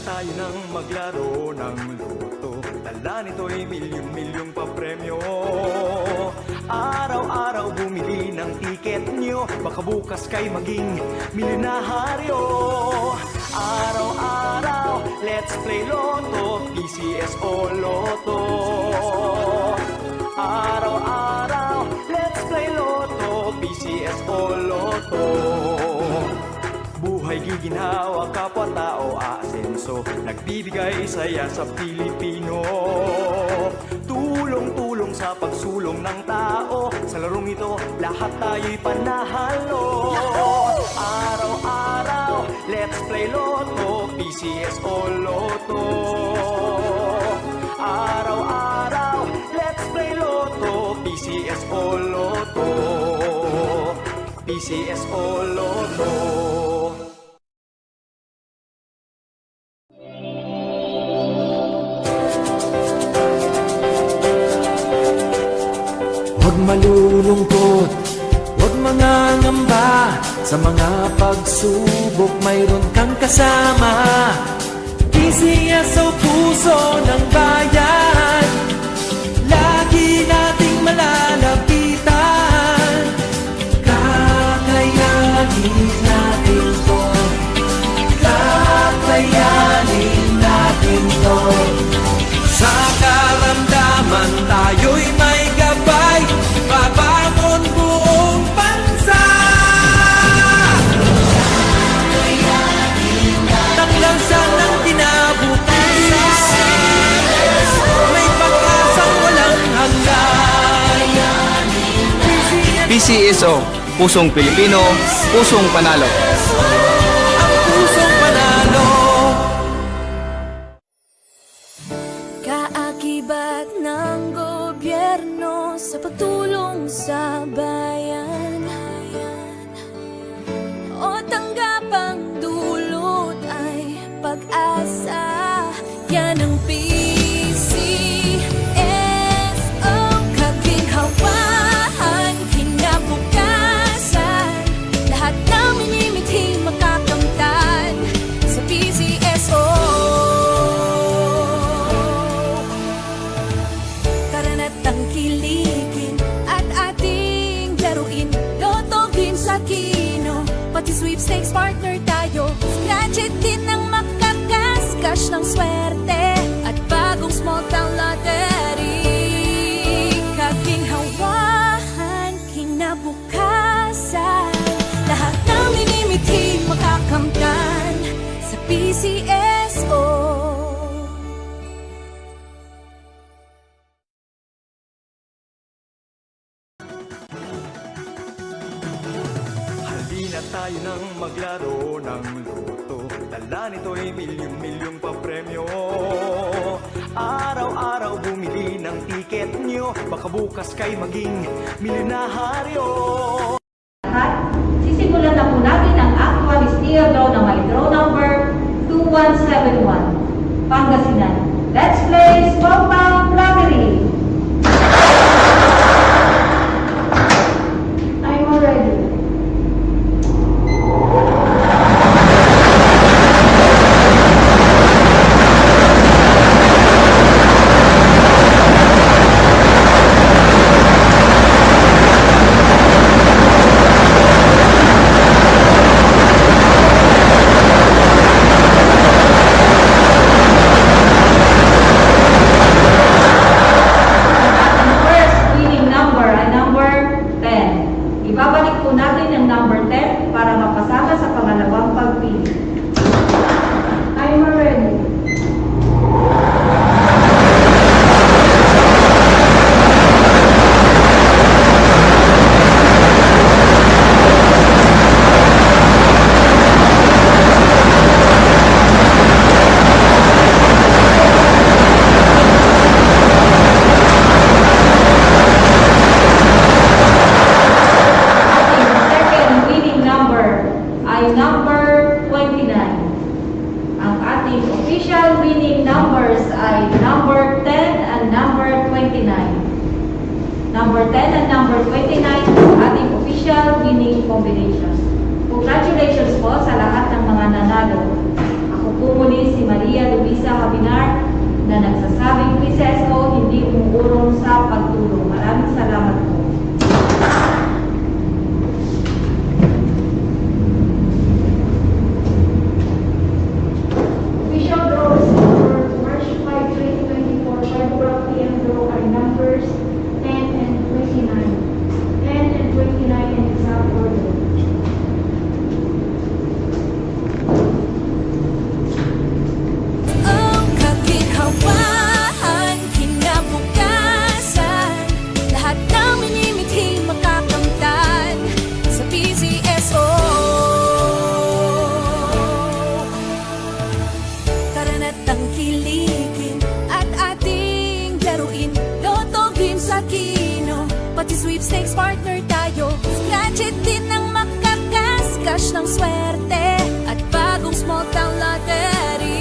tayo nang maglaro ng loto. Dala nito'y milyong-milyong papremyo. Araw-araw bumili ng tiket nyo, baka bukas kay maging milyonaryo. Araw-araw, let's play Lotto, PCS o Lotto. Araw-araw, let's play Lotto, PCS o Lotto. Buhay giginhawa, kapwa-tao aasenso, nagbibigay saya sa Pilipino. Tulong-tulong sa pagsulong ng tao, sa larong ito lahat tayo'y panahalo. Araw-araw, let's play Lotto, PCS o Lotto. Araw-araw, let's play Lotto, PCS o Lotto. PCS o Lotto. Huwag malulungkot, huwag mangangamba, sa mga pagsubok mayroon kang kasama. PCS o puso ng bayan, lagi nating malalapitan. Kakayanin natin to, kakayanin natin to. Sa karamdaman tayo'y may gabay, babangon buong bansa. Taklansan ng kinabukasan, may pag-asang walang hanggan. PCSO, Pusong Pilipino, Pusong Panalo. Ang pusong panalo. Kaakibat ng gobyerno sa pagtulong sa bayan, o tanggapang dulot ay pag-asa. Yan ang PCSO, kaginhawahan, kinabukasan. Lahat ng minimithi makakamtan sa PCSO. Tara na't tangkilikin at ating laruin. Lotto, games at kino, pati sweepstakes partner tayo. Scratch it din ang makakascash ng swerte at bagong small town lottery. Kaginhawahan, kinabukasan. Lahat ng minimithi makakamtan sa PCSO. Halina tayo nang maglaro ng loto. Dala nito'y milyong-milyong papremyo. Araw-araw bumili ng tiket nyo, baka bukas kay maging milyonaryo. At sisimulan na po natin ang actual steer draw na may draw number 2171, Pangasinan. Let's play Small Town Lottery. I'm already. Ibabalik po natin ang number 10 para mapasama sa pangalawang pagpili. I'm ready. Number 29. Ang ating official winning numbers ay number 10 and number 29. Number 10 and number 29 ang ating official winning combinations. Congratulations po sa lahat ng mga nanalo. Ako po muli si Maria Sweepstakes partner tayo. Scratch it din ang makakas, cash ng swerte. At bagong small town